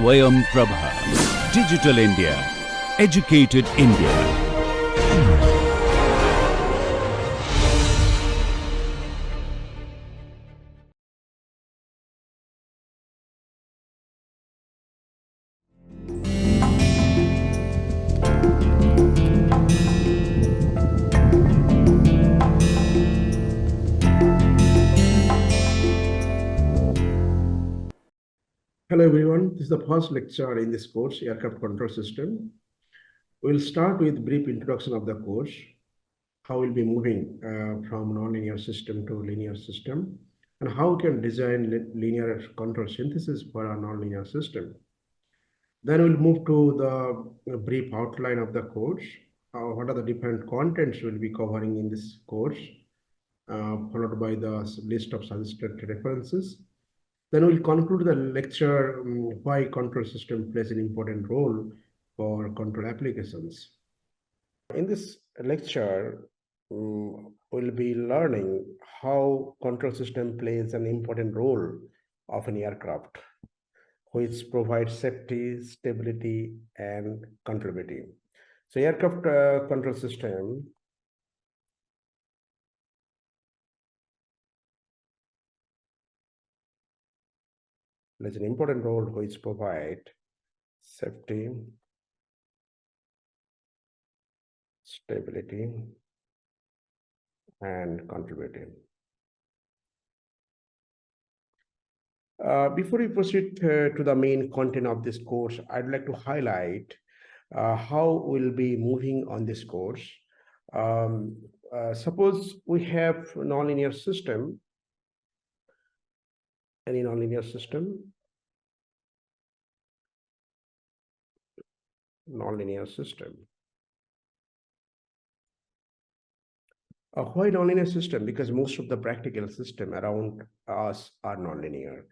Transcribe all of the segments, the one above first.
Swayam Prabha. Digital India. Educated India. Hello everyone, this is the first lecture in this course, Aircraft Control System. We'll start with brief introduction of the course, how we'll be moving from non-linear system to linear system, and how we can design linear control synthesis for a non-linear system. Then we'll move to the brief outline of the course, what are the different contents we'll be covering in this course, followed by the list of suggested references. Then we'll conclude the lecture why control system plays an important role for control applications. In this lecture, we'll be learning how control system plays an important role of an aircraft, which provides safety, stability, and controllability. So aircraft control system plays an important role which provide safety, stability, and contributing. Before we proceed to the main content of this course, I'd like to highlight how we'll be moving on this course. Suppose we have nonlinear system, any nonlinear system, nonlinear system. Why nonlinear system? Because most of the practical system around us are nonlinear.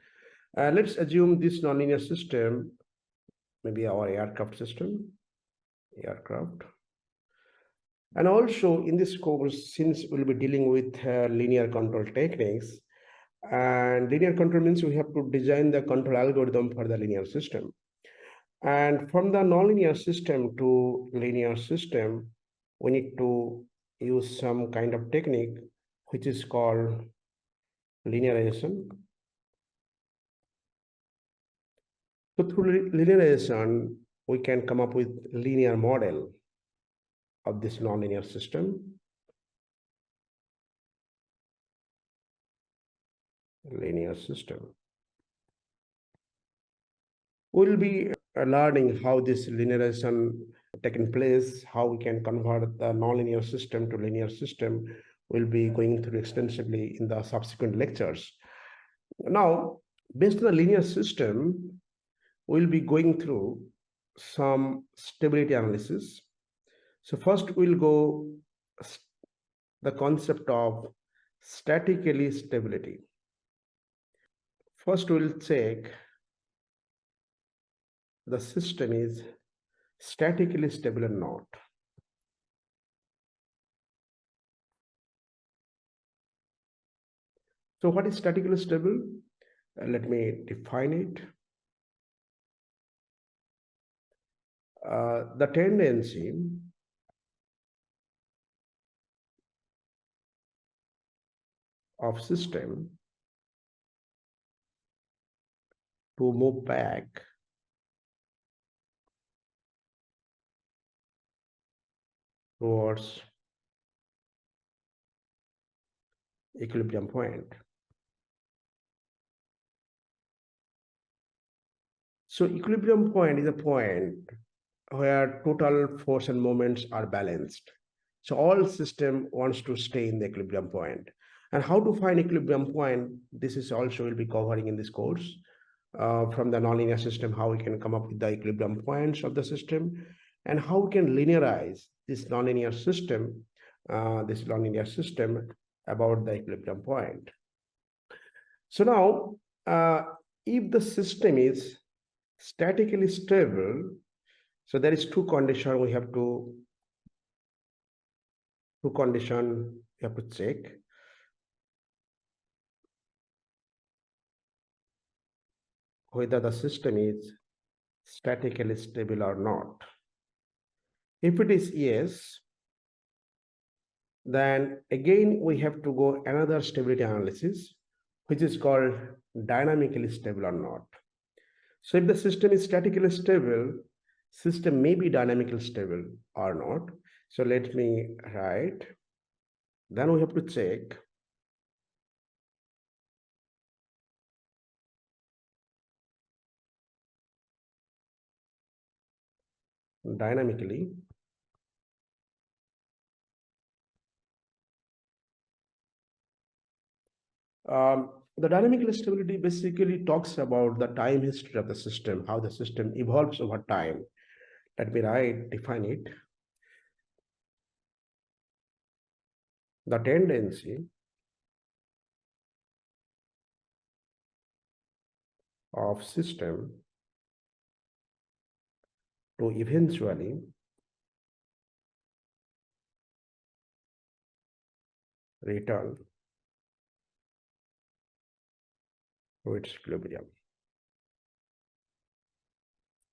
Let's assume this nonlinear system, maybe our aircraft system, aircraft. And also in this course, since we'll be dealing with linear control techniques, and linear control means we have to design the control algorithm for the linear system. And from the nonlinear system to linear system, we need to use some kind of technique which is called linearization. So through linearization, we can come up with linear model of this nonlinear system. Linear system. We'll be learning how this linearization taken place, how we can convert the nonlinear system to linear system. We'll be going through extensively in the subsequent lectures. Now, based on the linear system, we'll be going through some stability analysis. So first we'll go the concept of statically stability. First we'll check the system is statically stable or not. So what is statically stable? Let me define it. The tendency of system to move back towards equilibrium point. So equilibrium point is a point where total force and moments are balanced. So all system wants to stay in the equilibrium point. And how to find equilibrium point, this is also will be covering in this course. From the nonlinear system, how we can come up with the equilibrium points of the system, and how we can linearize this nonlinear system, about the equilibrium point. So now, if the system is statically stable, so there is two conditions we have to check. Whether the system is statically stable or not? If it is yes, then again we have to go another stability analysis, which is called dynamically stable or not. So if the system is statically stable, system may be dynamically stable or not. So let me write. Then we have to check dynamically. The dynamic stability basically talks about the time history of the system, how the system evolves over time. Let me define it. The tendency of system to eventually return to its equilibrium.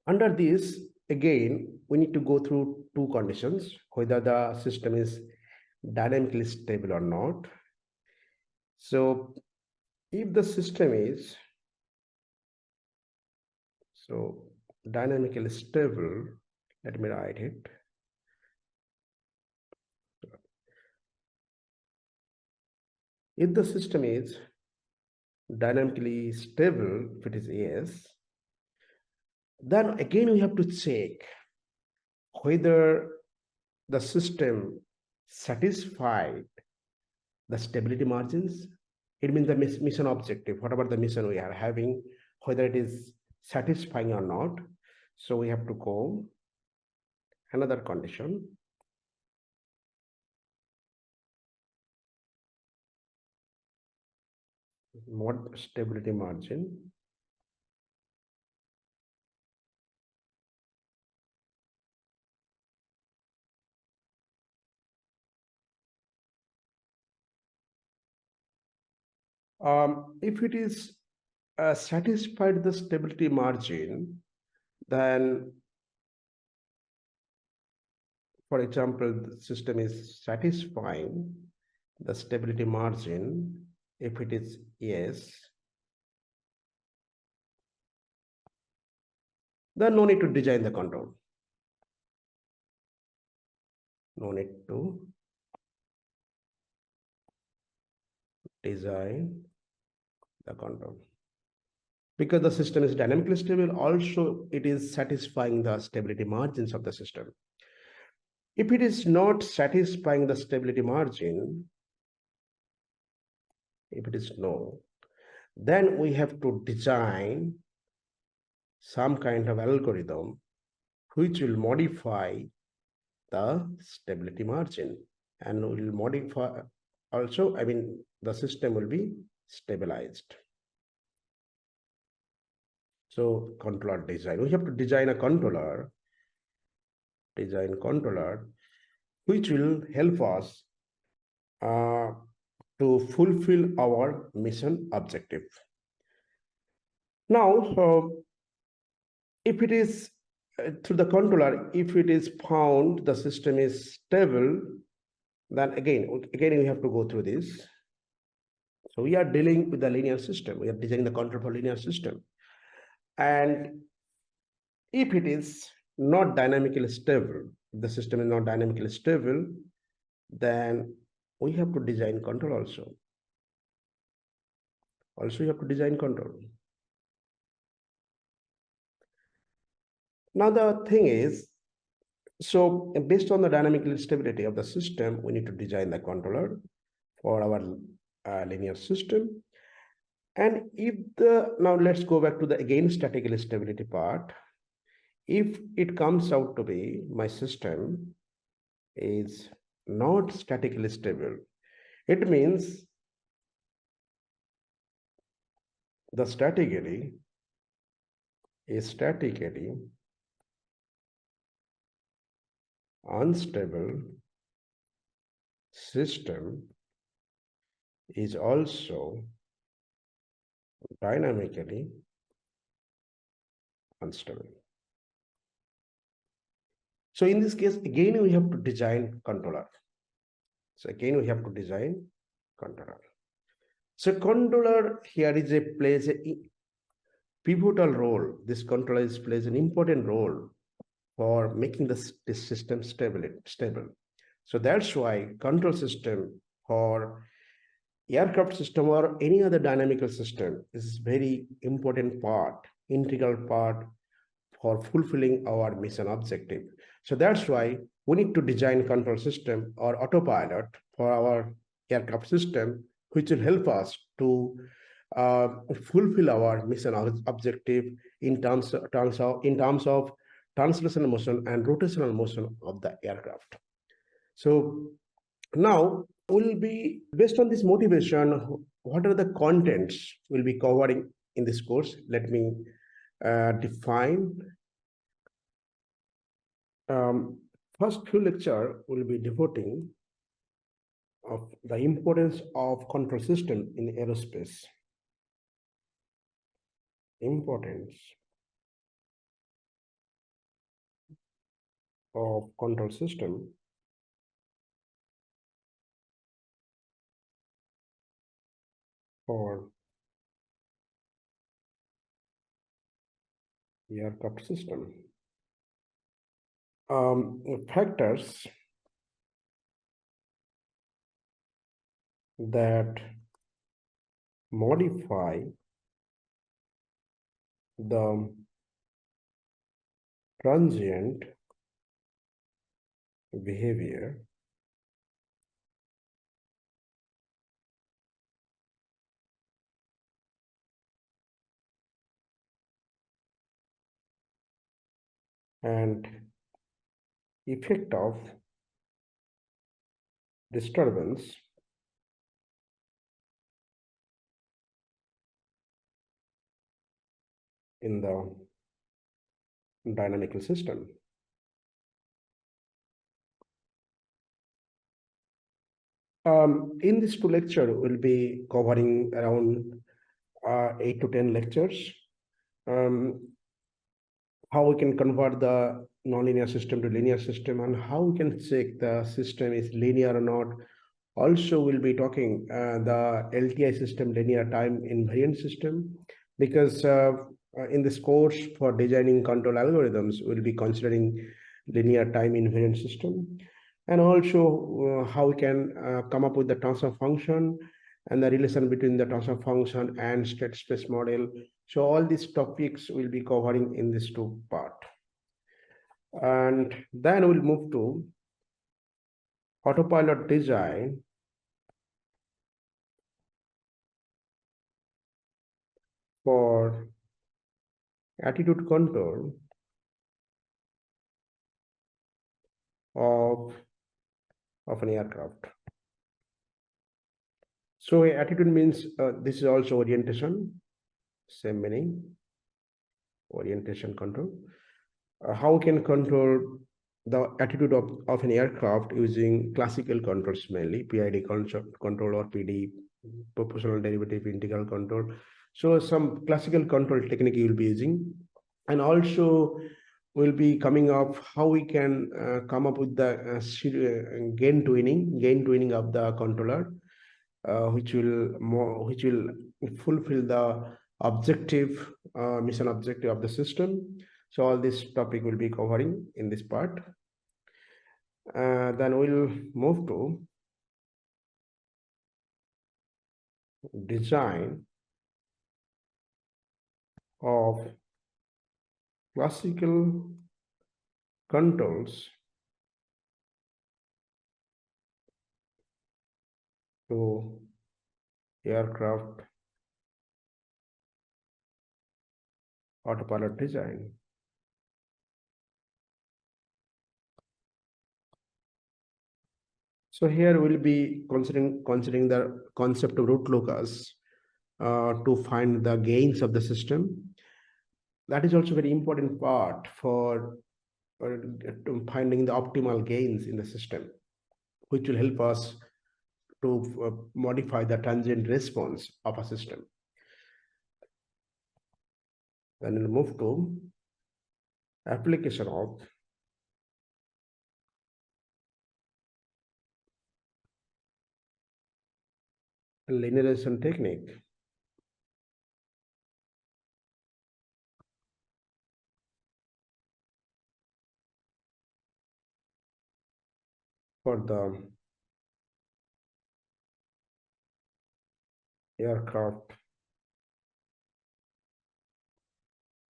Under this, again, we need to go through two conditions, whether the system is dynamically stable or not. So if the system is dynamically stable, let me write it. If the system is dynamically stable, if it is yes, then again we have to check whether the system satisfied the stability margins. It means the mission objective, whatever the mission we are having, whether it is satisfying or not. So we have to go another condition. What stability margin? If it is satisfied the stability margin, then, for example, the system is satisfying the stability margin. If it is yes, then no need to design the control. No need to design the control. Because the system is dynamically stable, also it is satisfying the stability margins of the system. If it is not satisfying the stability margin, if it is no, then we have to design some kind of algorithm which will modify the stability margin and will modify also, the system will be stabilized. So controller design, we have to design a controller, which will help us to fulfill our mission objective. Now, if it is through the controller, if it is found the system is stable, then again we have to go through this. So we are dealing with the linear system. We are designing the control for linear system. And if it is not dynamically stable, if the system is not dynamically stable, then we have to design control also. Also, you have to design control. Now, the thing is, so based on the dynamic stability of the system, we need to design the controller for our linear system. And now let's go back to the again statical stability part. If it comes out to be my system is not statically stable, it means the statically unstable system is also dynamically unstable. So in this case, again, we have to design controller. So again, we have to design controller. So controller here plays a pivotal role. This controller plays an important role for making this system stable. So that's why control system for aircraft system or any other dynamical system is very important part, integral part for fulfilling our mission objective. So that's why we need to design control system or autopilot for our aircraft system, which will help us to fulfill our mission objective in terms of translational motion and rotational motion of the aircraft. So now we'll be based on this motivation. What are the contents we'll be covering in this course? Let me define. First few lecture will be devoting of the importance of control system in aerospace. Importance of control system for aircraft system. Factors that modify the transient behavior and effect of disturbance in the dynamical system. In this two lecture, we'll be covering around 8 to 10 lectures. How we can convert the nonlinear system to linear system and how we can check the system is linear or not. Also, we'll be talking the LTI system, linear time invariant system, because in this course for designing control algorithms, we'll be considering linear time invariant system, and also how we can come up with the transfer function and the relation between the transfer function and state space model. So all these topics will be covering in this two part. And then we'll move to autopilot design for attitude control of an aircraft. So attitude means this is also orientation, same meaning, orientation control. How we can control the attitude of an aircraft using classical controls, mainly PID control or PD, proportional derivative integral control. So some classical control technique you will be using, and also we'll be coming up how we can come up with the gain tuning of the controller, which will fulfill the objective mission objective of the system. So all this topic will be covering in this part. Then we'll move to design of classical controls to aircraft autopilot design. So here we'll be considering the concept of root locus to find the gains of the system. That is also very important part for finding the optimal gains in the system, which will help us to modify the transient response of a system. Then we'll move to application of linearization technique for the aircraft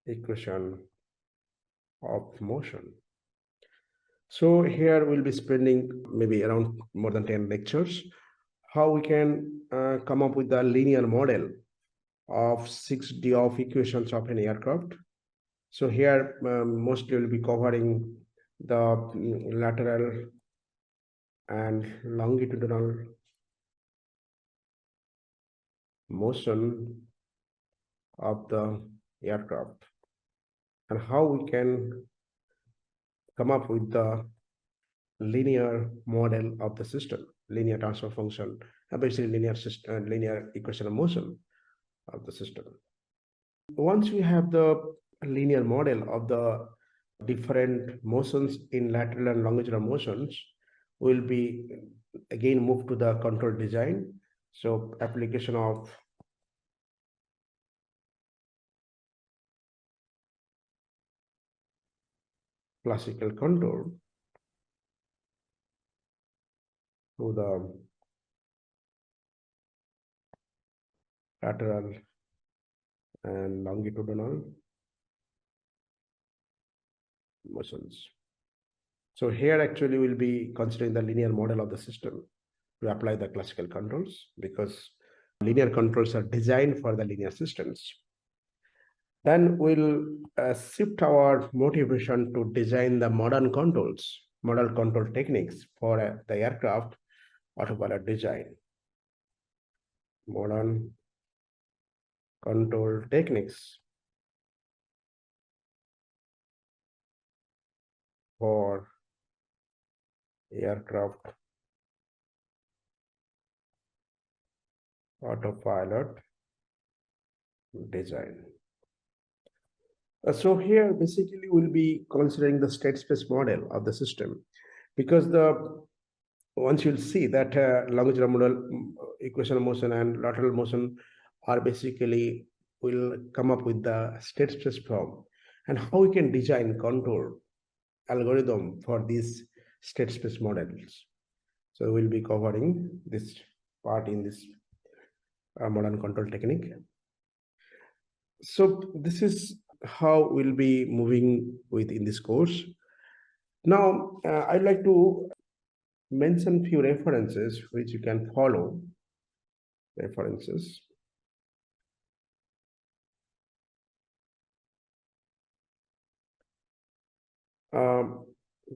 equation of motion. So here we'll be spending maybe around more than 10 lectures, how we can come up with the linear model of 6D of equations of an aircraft. So here mostly we'll be covering the lateral and longitudinal motion of the aircraft and how we can come up with the linear model of the system, linear transfer function, basically linear system, linear equation of motion of the system. Once we have the linear model of the different motions in lateral and longitudinal motions, we'll be again move to the control design. So application of classical control to the lateral and longitudinal motions. So here actually we'll be considering the linear model of the system to apply the classical controls, because linear controls are designed for the linear systems. Then we'll shift our motivation to design the modern controls, model control techniques for the aircraft autopilot design. Modern control techniques for aircraft autopilot design. So here basically we'll be considering the state space model of the system, because the once you'll see that longitudinal model, equation of motion and lateral motion are basically will come up with the state space form, and how we can design control algorithm for these state space models. So we'll be covering this part in this modern control technique. So this is how we'll be moving with in this course. Now I'd like to mention few references which you can follow. References.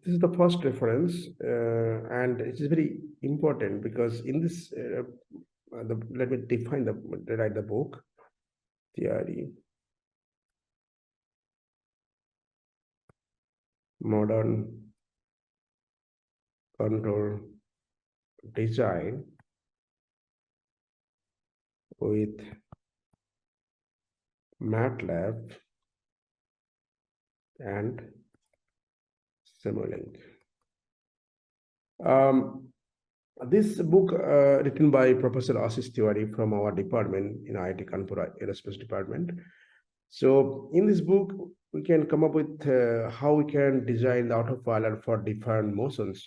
This is the first reference, and it is very important because in this, let me define write the book theory, modern control design with MATLAB and Simulink. This book written by Professor Ashish Tiwari from our department in IIT Kanpur Aerospace department. So in this book, we can come up with how we can design the autopilot for different motions,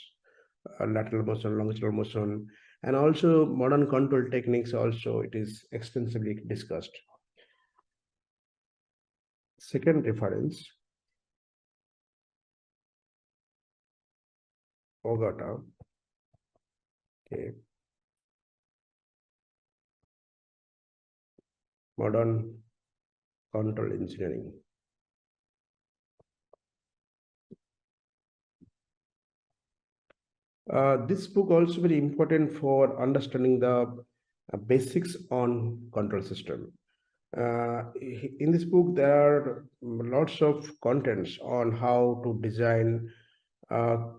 lateral motion, longitudinal motion, and also modern control techniques also it is extensively discussed. Second reference, Ogata. Okay. Modern control engineering. This book also very important for understanding the basics on control system. In this book, there are lots of contents on how to design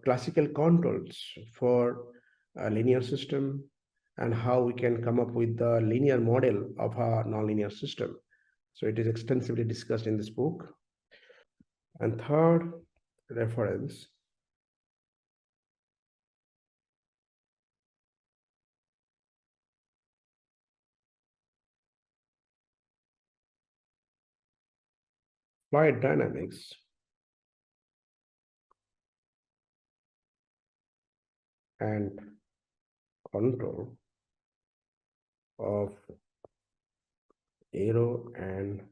classical controls for a linear system and how we can come up with the linear model of a nonlinear system. So it is extensively discussed in this book. And third reference, flight dynamics, and control of aero and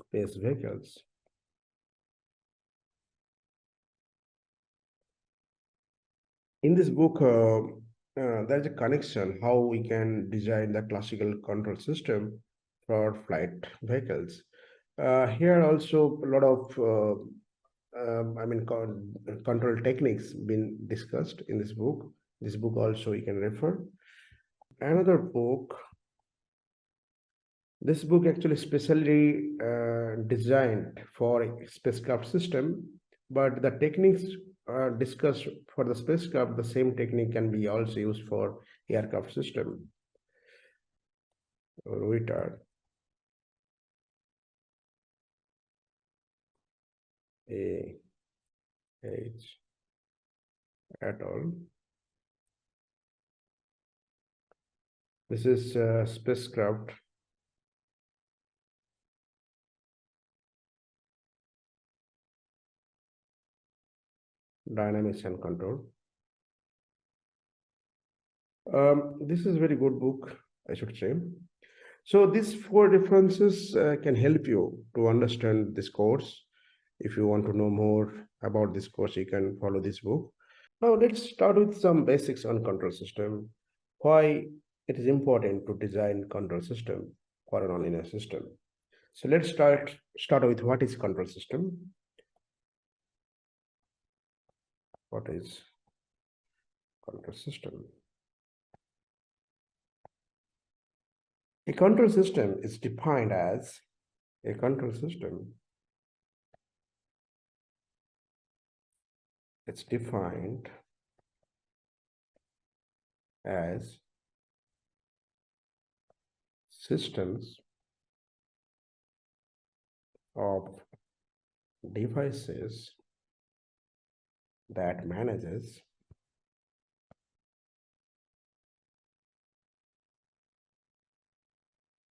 space vehicles. In this book, there's a connection how we can design the classical control system for flight vehicles. Here also a lot of control techniques been discussed in this book. This book also you can refer. Another book. This book actually specially designed for a spacecraft system, but the techniques discussed for the spacecraft, the same technique can be also used for aircraft system. Reuters, A. H. et al. This is spacecraft dynamics and control. This is a very good book, I should say. So these four differences can help you to understand this course. If you want to know more about this course, you can follow this book. Now let's start with some basics on control system. Why it is important to design control system for a nonlinear system. So let's start with what is control system. What is control system? A control system is defined as a control system. It's defined as systems of devices that manages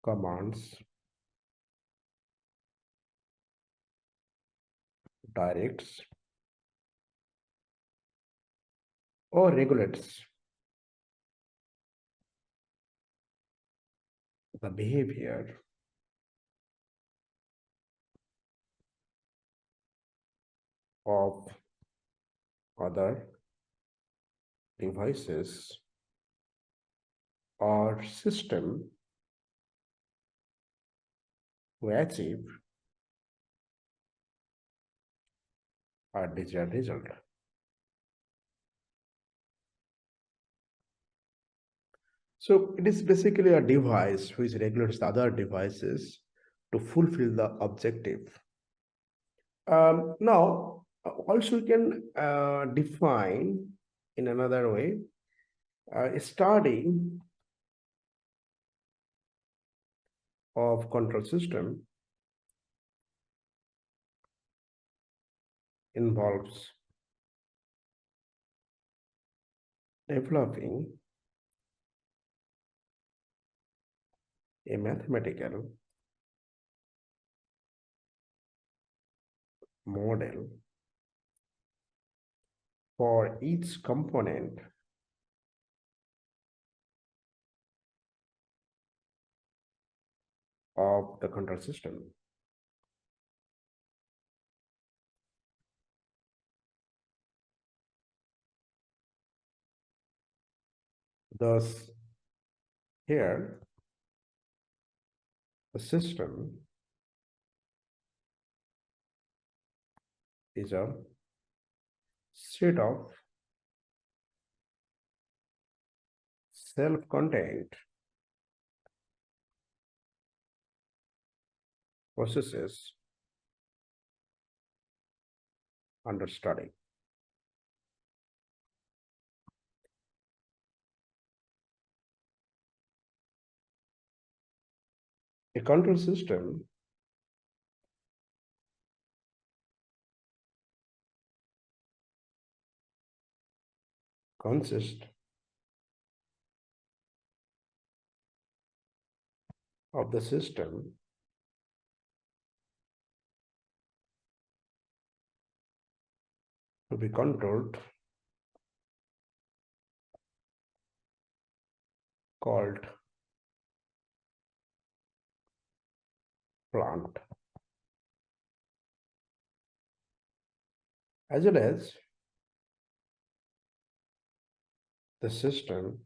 commands, directs, or regulates the behavior of other devices or system to achieve a desired result. So it is basically a device which regulates the other devices to fulfill the objective. Now, also you can define in another way, a study of control system involves developing a mathematical model for each component of the control system. Thus, here, the system is a set of self-contained processes under study. A control system consists of the system to be controlled called plant, as well as the system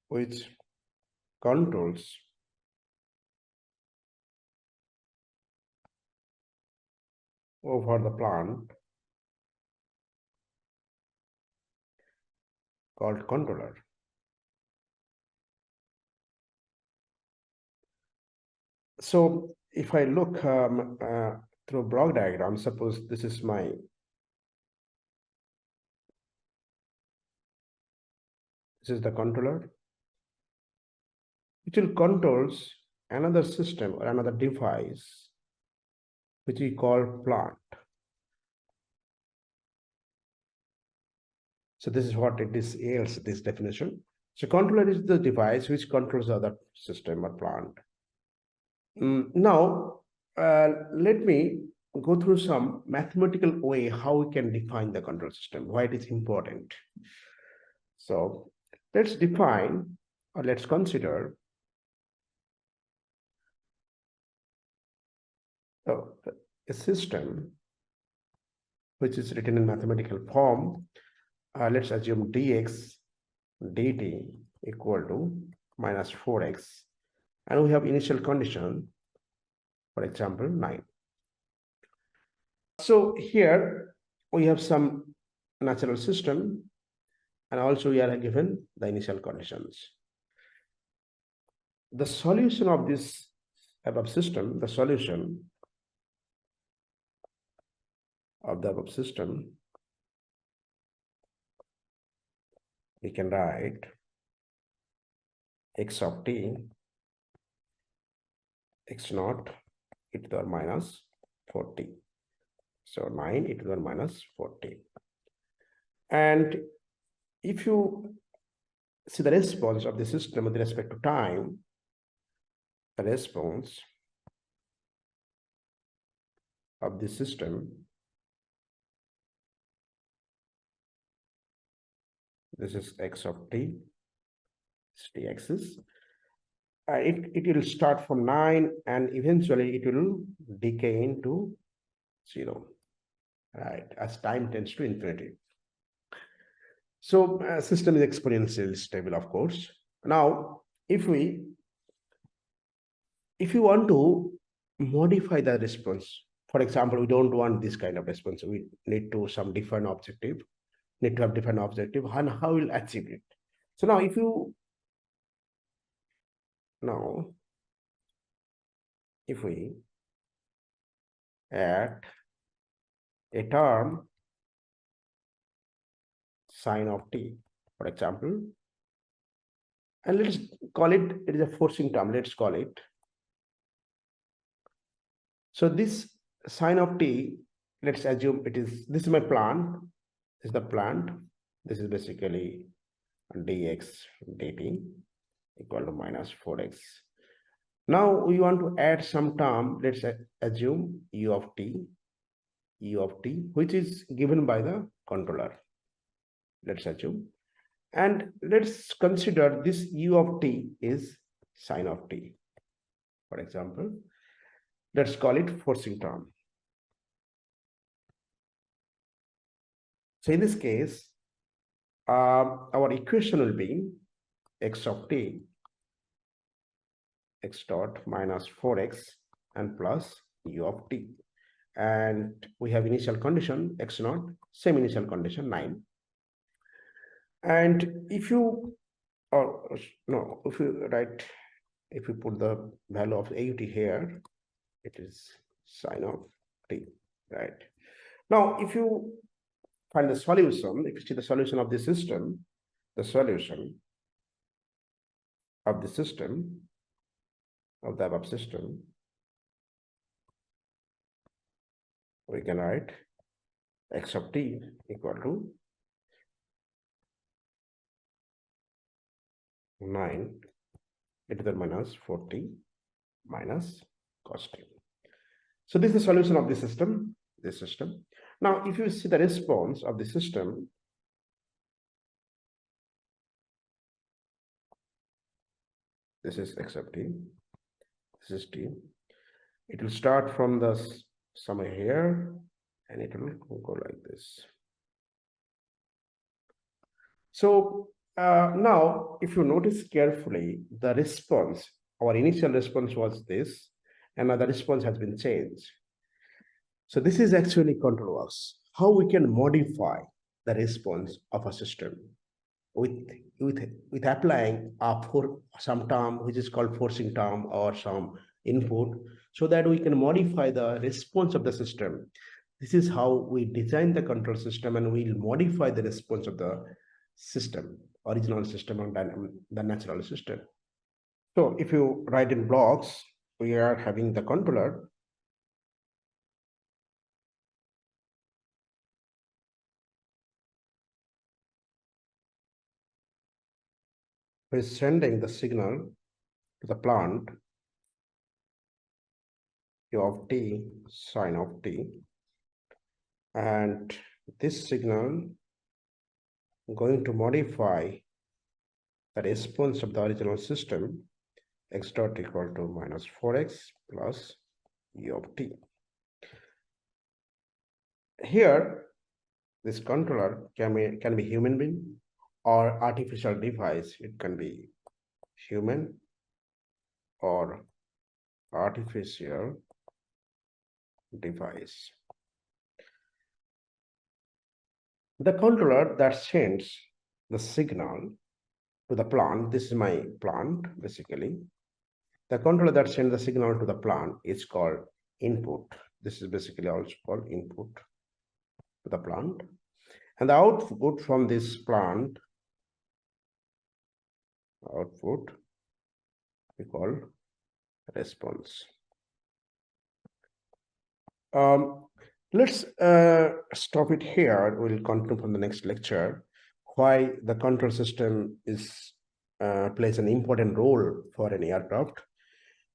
which controls over the plant called controller. So if I look through block diagram, suppose this is the controller, which will controls another system or another device which we call plant. So this is what it is, yields this definition. So controller is the device which controls the other system or plant. Now, let me go through some mathematical way how we can define the control system, why it is important. So let's define, or let's consider a system which is written in mathematical form. Let's assume dx dt equal to minus 4x, and we have initial condition, for example, 9. So here we have some natural system, and also we are given the initial conditions. The solution of this above system, the solution of the above system, we can write x of t x naught e to the power minus 40. So 9 e to the power minus 40. And if you see the response of the system with respect to time, the response of the system, this is x of t, t-axis. It will start from 9 and eventually it will decay into 0, right, as time tends to infinity. So system is exponentially stable, of course. Now, if you want to modify the response, for example, we don't want this kind of response, we need to some different objective, need to have different objective, and how we'll achieve it. So now if we add a term sine of t, for example, and let's call it is a forcing term, let's call it. So this sine of t, let's assume this is my plant, this is the plant, this is basically dx dt equal to minus 4x. Now we want to add some term, let's assume u of t, which is given by the controller, let's assume. And let's consider this u of t is sine of t, for example. Let's call it forcing term. So in this case, our equation will be x of t, x dot minus 4x and plus u of t. And we have initial condition x naught, same initial condition 9. And if you put the value of AUT here, it is sine of t, right? Now, if you find the solution, if you see the solution of the system, of the above system, we can write x of t equal to 9 e to the minus 40 minus cos t. So this is the solution of the system, this system. Now, if you see the response of the system, this is accepting, this is T. It will start from the somewhere here, and it will go like this. So now, if you notice carefully, the response, our initial response was this, and now the response has been changed. So this is actually control works. How we can modify the response of a system with applying for some term which is called forcing term or some input, so that we can modify the response of the system. This is how we design the control system, and we'll modify the response of the system, original system and the natural system. So if you write in blocks, we are having the controller. Who is sending the signal to the plant u of t sine of t, and this signal going to modify the response of the original system x dot equal to minus 4x plus u of t. Here, this controller can be human being or artificial device. It can be human or artificial device. The controller that sends the signal to the plant, this is my plant basically. The controller that sends the signal to the plant is called input. This is basically also called input to the plant. And the output from this plant, output, we call response. Let's stop it here. We'll continue from the next lecture. Why the control system is plays an important role for an aircraft,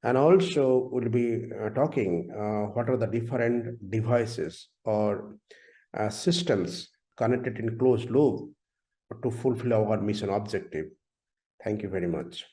and also we'll be talking what are the different devices or systems connected in closed loop to fulfill our mission objective. Thank you very much.